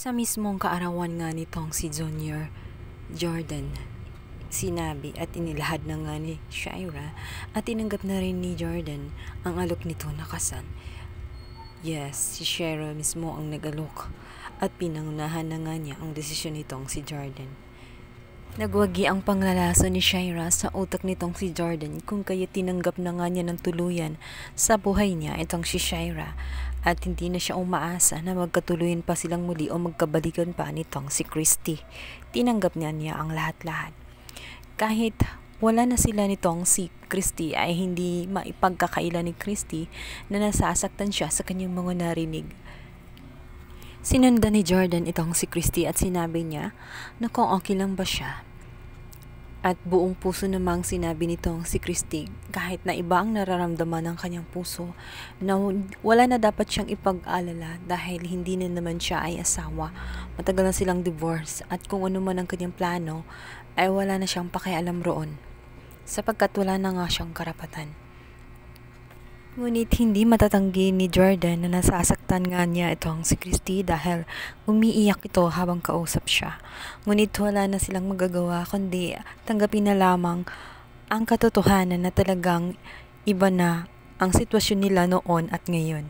Sa mismong kaarawan nga nitong si Junior Jordan, sinabi at inilahad na nga ni Shira at tinanggap na rin ni Jordan ang alok nito na kasal. Yes, si Shira mismo ang nag-alok at pinangunahan na nga niya ang desisyon nitong si Jordan. Nagwagi ang panglalaso ni Shira sa utak nitong si Jordan kung kaya tinanggap na nga niya ng tuluyan sa buhay niya itong si Shira at hindi na siya umaasa na magkatuluyan pa silang muli o magkabalikan pa nitong si Christy. Tinanggap niya ang lahat-lahat. Kahit wala na sila nitong si Christy ay hindi maipagkakaila ni Christy na nasasaktan siya sa kanyang mga narinig. Sinundan ni Jordan itong si Christy at sinabi niya na kung okay lang ba siya. At buong puso namang sinabi nitong si Christy kahit na iba ang nararamdaman ng kanyang puso na wala na dapat siyang ipag-alala dahil hindi na naman siya ay asawa. Matagal na silang divorce at kung ano man ang kanyang plano ay wala na siyang pakialam roon sapagkat wala na nga siyang karapatan. Ngunit hindi matatanggi ni Jordan na nasasaktan nga niya itong si Christy dahil umiiyak ito habang kausap siya. Ngunit wala na silang magagawa kundi tanggapin na lamang ang katotohanan na talagang iba na ang sitwasyon nila noon at ngayon.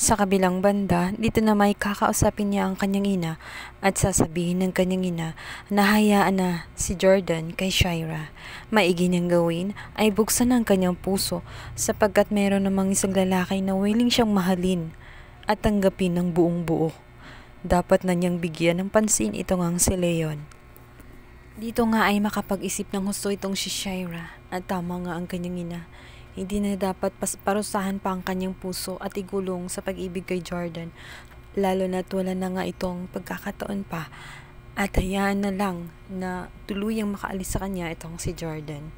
Sa kabilang banda, dito na may kakausapin niya ang kanyang ina at sasabihin ng kanyang ina na hayaan na si Jordan kay Shira. Maigi niyang gawin ay buksan ang kanyang puso sapagkat mayroon namang isang lalaki na willing siyang mahalin at tanggapin ng buong buo. Dapat na niyang bigyan ng pansin ito ngang si Leon. Dito nga ay makapag-isip ng husto itong si Shira at tama nga ang kanyang ina. Hindi na dapat parusahan pa ang kanyang puso at igulong sa pag-ibig kay Jordan, lalo na't wala na nga itong pagkakataon pa at hayaan na lang na tuluyang makaalis sa kanya itong si Jordan.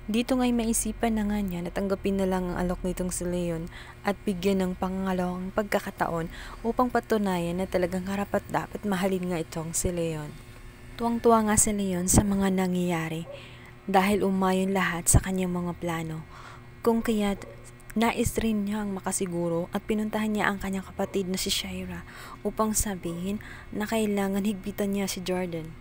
Dito nga'y maisipan na nga niya na tanggapin na lang ang alok nitong si Leon at bigyan ng pangalawang pagkakataon upang patunayan na talagang karapat dapat mahalin nga itong si Leon. Tuwang-tuwa nga si Leon sa mga nangyayari dahil umayon lahat sa kanyang mga plano. Kung kaya't nais rin niyang makasiguro at pinuntahan niya ang kanyang kapatid na si Shira upang sabihin na kailangan higpitan niya si Jordan.